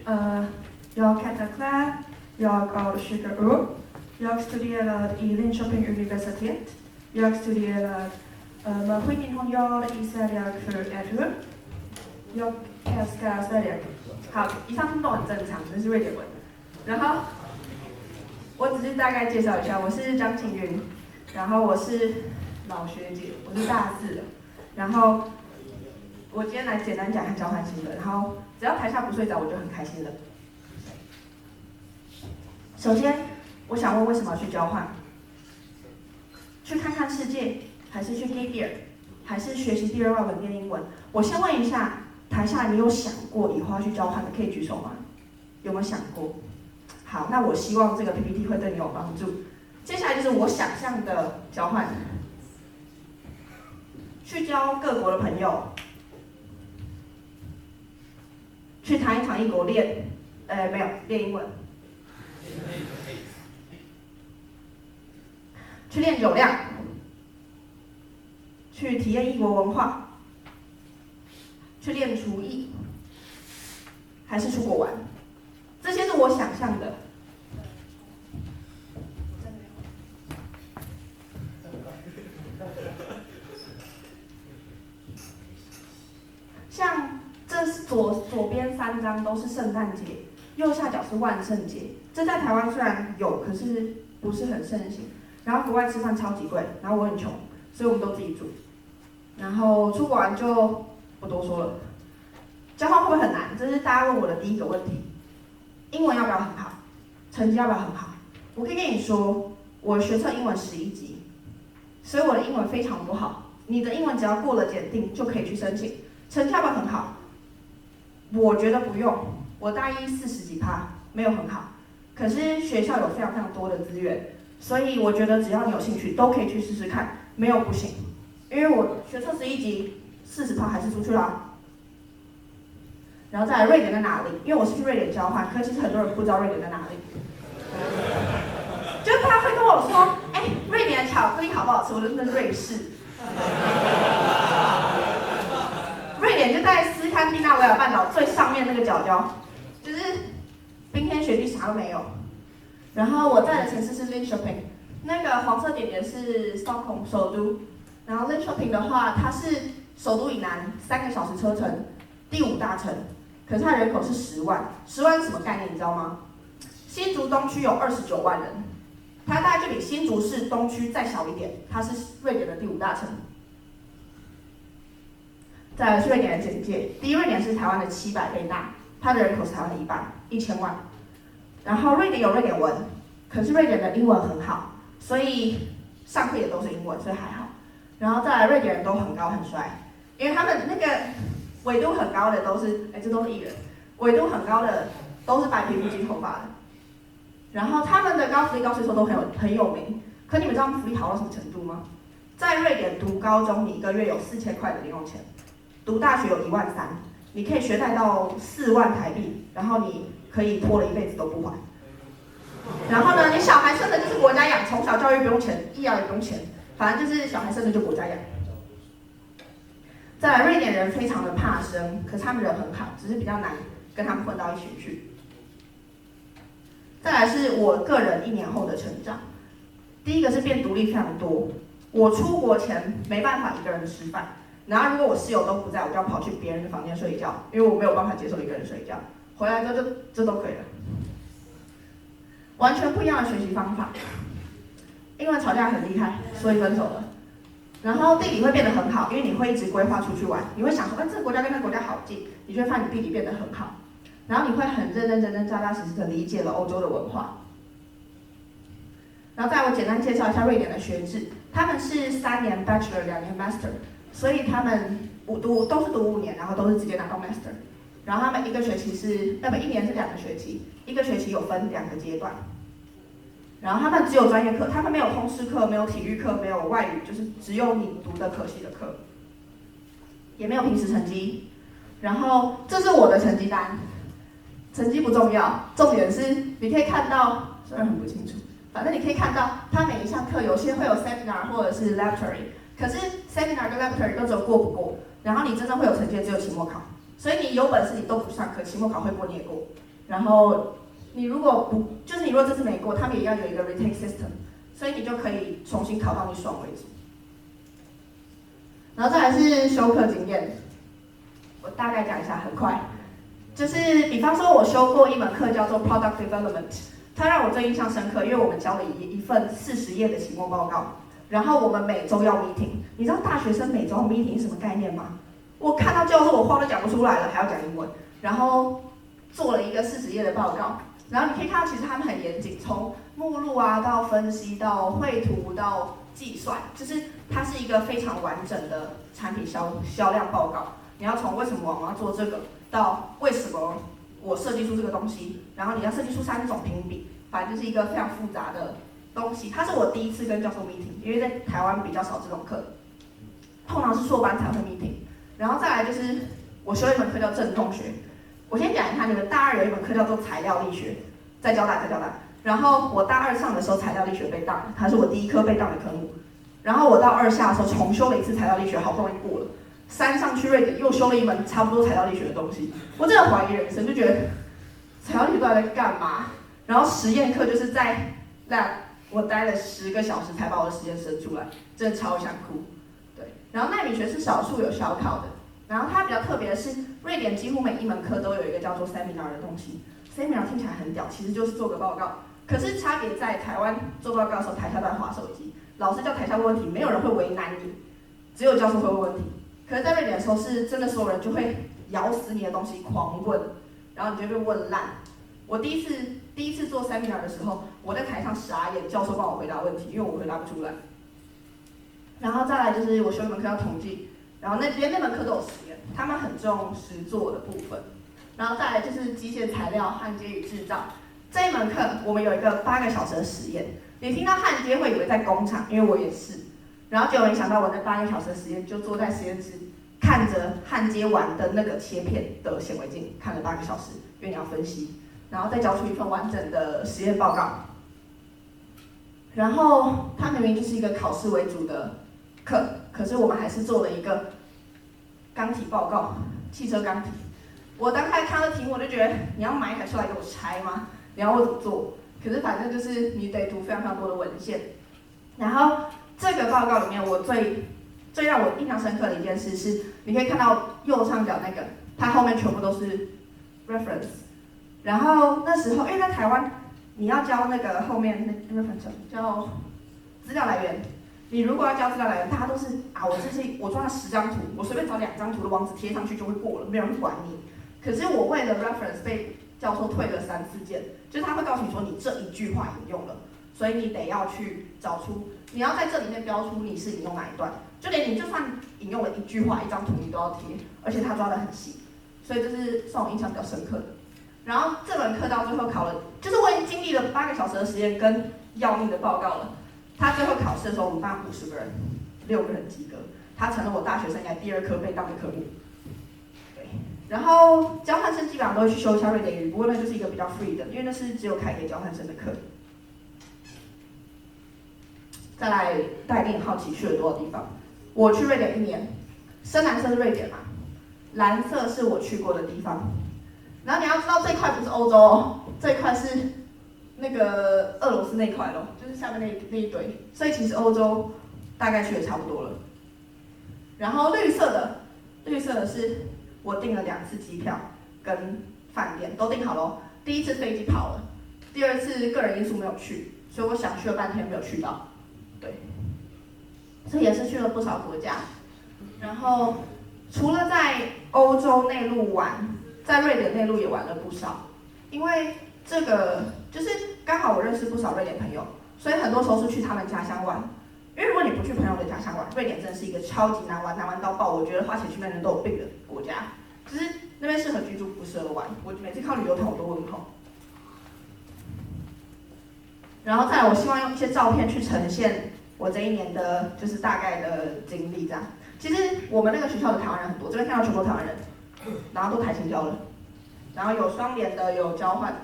Jag heter Claire, jag är 20 år. Jag studerar i Linköping universitet. Jag studerar maskiningenjör i Sverige för 1 år. Jag älskar Sverige.好，以上听都很正常，这是瑞典文。然后我只是大概介绍一下，我是张晴云，然后我是老学姐，我是大4的。然后我今天来简单讲一下交换心得，然后只要台下不睡着，我就很开心了。首先，我想问为什么要去交换？去看看世界，还是去 gap year， 还是学习第2外文念英文？我先问一下，台下你有想过以后要去交换的，可以举手吗？有没有想过？好，那我希望这个 PPT 会对你有帮助。接下来就是我想象的交换，去交各国的朋友，去谈一场异国恋，没有练英文，去练酒量，去体验异国文化，去练厨艺，还是出国玩？这些是我想象的。像这左边3张都是圣诞节，右下角是万圣节。这在台湾虽然有，可是不是很盛行。然后国外吃饭超级贵，然后我很穷，所以我们都自己煮。然后出国玩就不多说了。交换会不会很难？这是大家问我的第一个问题。英文要不要很好？成绩要不要很好？我可以跟你说，我学测英文11级，所以我的英文非常不好。你的英文只要过了检定就可以去申请。成绩要不要很好？我觉得不用。我大一40几%，没有很好。可是学校有非常非常多的资源，所以我觉得只要你有兴趣，都可以去试试看，没有不行。因为我学测11级40%还是出去啦。然后再来瑞典在哪里？因为我是去瑞典交换，可其实很多人不知道瑞典在哪里。就他会跟我说，瑞典的巧克力好不好吃？我就说瑞士。瑞典就在斯堪的纳维亚半岛最上面那个角角，就是冰天雪地啥都没有。然后我在的城市是 Linköping， 那个黄色点点是 Stockholm 首都。然后 Linköping 的话，它是首都以南3个小时车程，第5大城。可是它人口是10万，10万是什么概念？你知道吗？新竹东区有29万人，它大概就比新竹市东区再小一点，它是瑞典的第5大城。再来是瑞典的简介，第一，瑞典是台湾的700倍大，它的人口是台湾的1半，1000万。然后瑞典有瑞典文，可是瑞典的英文很好，所以上课也都是英文，所以还好。然后再来，瑞典人都很高很帅，因为他们那个纬度很高的都是，这都是艺人，纬度很高的都是白皮肤金头发的。然后他们的高福利高税收都很有名，可你们知道福利好到什么程度吗？在瑞典读高中，你1个月有4000块的零用钱。读大学有1万3，你可以学贷到4万台币，然后你可以拖了一辈子都不还。然后呢，你小孩生的就是国家养，从小教育不用钱，医疗也不用钱，反正就是小孩生的就国家养。再来，瑞典人非常的怕生，可是他们人很好，只是比较难跟他们混到一起去。再来是我个人1年后的成长，第一个是变独立非常多。我出国前没办法1个人吃饭。然后如果我室友都不在，我就要跑去别人的房间睡觉，因为我没有办法接受1个人睡觉。回来之后就这都可以了，完全不一样的学习方法。因为吵架很厉害，所以分手了。然后地理会变得很好，因为你会一直规划出去玩，你会想说，这个国家跟那个国家好近，你就会发现你地理变得很好。然后你会很认真扎实的理解了欧洲的文化。然后再来我简单介绍一下瑞典的学制，他们是3年 Bachelor 2年 Master。所以他们都是读5年，然后都是直接拿到 master。然后他们1个学期是1年是2个学期，1个学期有分2个阶段。然后他们只有专业课，他们没有通识课，没有体育课，没有外语，就是只有你读的科系的课，也没有平时成绩。然后这是我的成绩单，成绩不重要，重点是你可以看到，虽然很不清楚，反正你可以看到它每一项课有些会有 seminar 或者是 lecture。可是 seminar 跟 lecture 都只有过不过，然后你真的会有成绩只有期末考，所以你有本事你都不上课，期末考会过你也过。然后你如果你如果这次没过，他们也要有一个 retake system， 所以你就可以重新考到你爽为止。然后再来是修课经验，我大概讲一下，很快。就是比方说，我修过一门课叫做 Product Development， 它让我最印象深刻，因为我们交了一份40页的期末报告，然后我们每周要 meeting。你知道大学生每周 meeting 是什么概念吗？我看到教授我话都讲不出来了，还要讲英文，然后做了一个40页的报告。然后你可以看到，其实他们很严谨，从目录啊到分析到绘图到计算，就是它是一个非常完整的产品销量报告。你要从为什么我要做这个，到为什么我设计出这个东西，然后你要设计出3种评比，反正就是一个非常复杂的东西。它是我第一次跟教授 meeting， 因为在台湾比较少这种课，通常是硕班才会 meeting。然后再来就是我修一门课叫振动学。我先讲一下，你们大2有一门课叫做材料力学，在交大。然后我大2上的时候，材料力学被当，它是我第1科被当的科目。然后我到2下的时候重修了一次材料力学，好不容易过了。3上去瑞典又修了一门差不多材料力学的东西，我真的怀疑人生，就觉得材料力学到底在干嘛？然后实验课就是在 lab， 我待了10个小时才把我的实验生出来，真的超想哭。对，然后纳米学是少数有小考的。然后它比较特别的是，瑞典几乎每一门课都有一个叫做 seminar 的东西。seminar 听起来很屌，其实就是做个报告。可是差别在台湾做报告的时候，台下都在滑手机，老师叫台下问问题，没有人会为难你，只有教授会问问题。可是在瑞典的时候，是真的所有人就会咬死你的东西狂问，然后你就被问烂。我第一次做 seminar 的时候，我在台上傻眼，教授帮我回答问题，因为我回答不出来。然后再来就是我修一门课叫统计。然后那门课都有实验，他们很重实作的部分。然后再来就是机械材料、焊接与制造这一门课，我们有一个8个小时的实验。你听到焊接会以为在工厂，因为我也是。然后结果没想到我那8个小时的实验，就坐在实验室看着焊接完的那个切片的显微镜，看了8个小时，因为你要分析，然后再交出一份完整的实验报告。然后它明明就是一个考试为主的课，可是我们还是做了一个钢体报告，汽车钢体。我当时看到题目，我就觉得你要买一台出来给我拆吗？你要我怎么做？可是反正就是你得读非常非常多的文献。然后这个报告里面，我最让我印象深刻的一件事是，你可以看到右上角那个，它后面全部都是 reference。然后那时候因为在台湾，你要交那个后面那 reference 叫资料来源。你如果要交资料来源，大家都是我抓了10张图，我随便找2张图的网址贴上去就会过了，没有人管你。可是我为了 reference 被教授退了3次件，就是他会告诉你说你这一句话引用了，所以你得要去找出，你要在这里面标出你是引用哪一段，就连你就算引用了1句话1张图你都要贴，而且他抓得很细，所以这是算我印象比较深刻的。然后这门课到最后考了，就是我已经经历了8个小时的实验跟要命的报告了。他最后考试的时候，我们班50个人，6个人及格，他成了我大学生涯第2科被当的科目。对，然后交换生基本上都会去修一下瑞典语，不过那就是一个比较 free 的，因为那是只有开给交换生的课。再来带你好奇去了多少地方？我去瑞典1年，深蓝色是瑞典嘛，蓝色是我去过的地方。然后你要知道这一块不是欧洲哦，这一块是那个俄罗斯那一块咯，就是下面那一堆，所以其实欧洲大概去的差不多了。然后绿色的是我订了2次机票跟饭店都订好了，第1次飞机跑了，第2次个人因素没有去，所以我想去了半天没有去到，对，所以也是去了不少国家。然后除了在欧洲内陆玩，在瑞典内陆也玩了不少，因为这个就是刚好我认识不少瑞典朋友，所以很多时候是去他们家乡玩。因为如果你不去朋友的家乡玩，瑞典真的是一个超级难玩到爆，我觉得花钱去那人都有病的国家。就是那边适合居住，不适合玩。我每次看旅游团我都问号。然后再来，我希望用一些照片去呈现我这1年的，就是大概的经历这样。其实我们那个学校的台湾人很多，这边看到全部台湾人，然后都台清交了，然后有双联的，有交换的。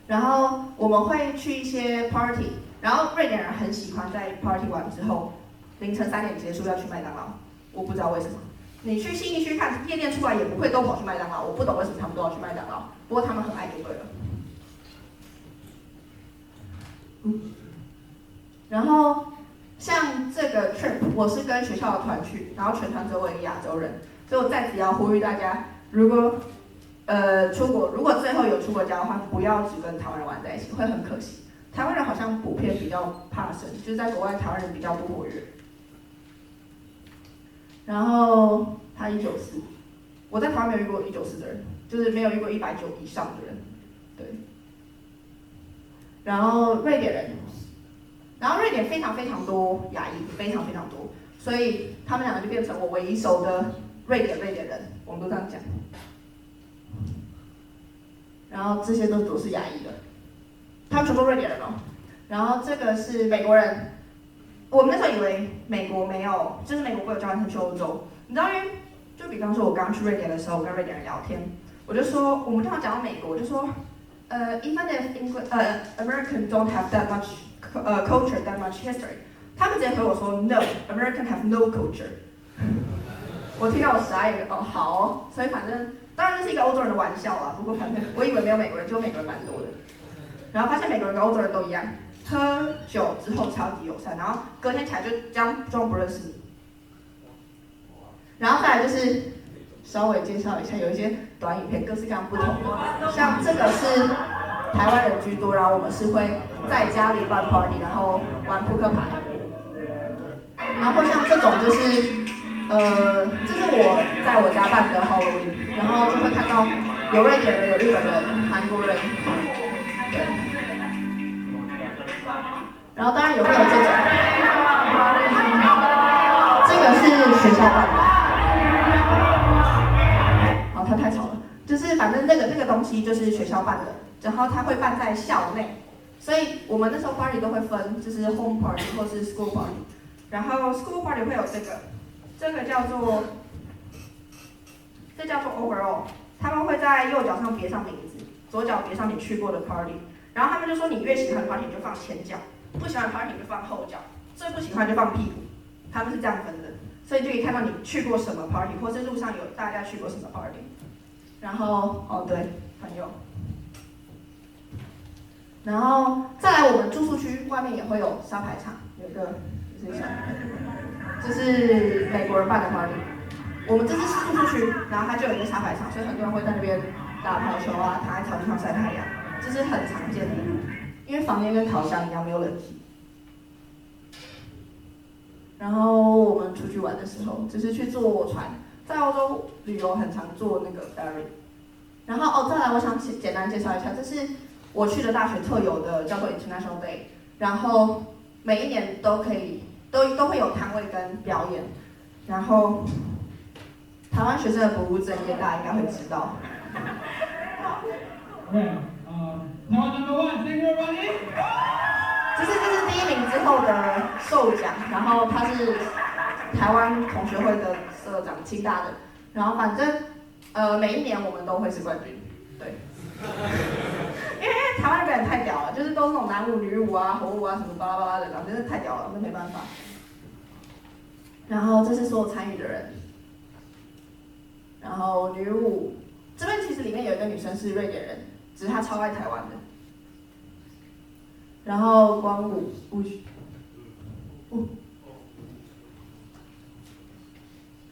然后我们会去一些 party， 然后瑞典人很喜欢在 party 完之后，凌晨3点结束要去麦当劳，我不知道为什么。你去信义区看夜店出来也不会都跑去麦当劳，我不懂为什么他们都要去麦当劳，不过他们很爱就对了。然后像这个 trip 我是跟学校的团去，然后全团只有我一个亚洲人，所以我在此要呼吁大家，如果出国，如果最后有出国交换，不要只跟台湾人玩在一起，会很可惜。台湾人好像普遍比较怕生，就是在国外台湾人比较不活跃。然后他194，我在台湾没有遇过194的人，就是没有遇过190以上的人，对。然后瑞典人，然后瑞典非常非常多亚裔，非常非常多，所以他们两个就变成我唯一熟的瑞典人，我们都这样讲。然后这些都是亚裔的，他们全部瑞典人哦。然后这个是美国人，我们那时候以为美国没有，就是美国不有交换生去欧洲，你知道因为就比方说我刚去瑞典的时候，我跟瑞典人聊天，我就说我们刚好讲到美国，我就说even if American don't have that much culture, that much history， 他们直接回我说 No, American have no culture。我听到我傻眼，哦好哦，所以反正当然这是一个欧洲人的玩笑啦，不过反正我以为没有美国人，结果美国人蛮多的，然后发现美国人跟欧洲人都一样，喝酒之后超级友善，然后隔天起来就装不认识你。然后再来就是稍微介绍一下，有一些短影片，各式各样不同的，像这个是台湾人居多，然后我们是会在家里办 party， 然后玩扑克牌，然后像这种就是这是我在我家办的 Halloween， 然后就会看到有瑞典人、有日本人、韩国人，对，然后当然也会有这种，这个是学校办的。它太吵了，就是反正那个东西就是学校办的，然后它会办在校内，所以我们那时候 party 都会分，就是 home party 或是 school party， 然后 school party 会有这个叫做 overall， 他们会在右脚上别上名字，左脚别上你去过的 party， 然后他们就说你越喜欢的 party 你就放前脚，不喜欢的 party 你就放后脚，最不喜欢就放屁股，他们是这样分的，所以就可以看到你去过什么 party， 或是路上有大家去过什么 party。然后对，朋友，然后再来我们住宿区外面也会有沙排场，有一个这是美国人办的 party， 我们这是住宿区，然后它就有一个沙排场，所以很多人会在那边打排球啊，躺在草地上晒太阳，这是很常见的，因为房间跟烤箱一样没有冷气。然后我们出去玩的时候，就是去坐船。在欧洲旅游很常坐那个 ferry， 然后再来我想简单介绍一下，这是我去的大学特有的叫做 International Day， 然后每一年都会有摊位跟表演，然后台湾学生的不务正业大家应该会知道。台湾 number one， thank you everybody。这是第1名之后的授奖，然后他是台湾同学会的社长，清大的，然后反正每一年我们都会是冠军，对，因为台湾的表演太屌了，就是都是那种男舞、女舞啊、火舞啊什么巴拉巴拉的，然后真的太屌了，那没办法。然后这是所有参与的人，然后女舞这边其实里面有一个女生是瑞典人，只是她超爱台湾的。然后光舞，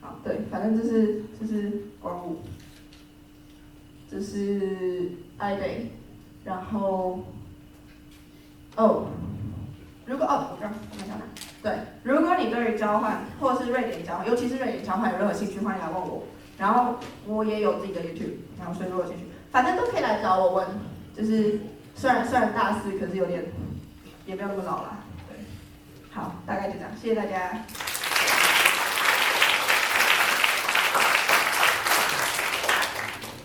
好，对，反正这是光舞，这是 iday， 然后如果我刚讲哪？对，如果你对于交换或者是瑞典交换，尤其是瑞典交换有任何兴趣，欢迎来问我。然后我也有自己的 YouTube， 然后所以如果有兴趣，反正都可以来找我问，就是虽然大4，可是有点也没有那么老啦。对，好，大概就这样，谢谢大家。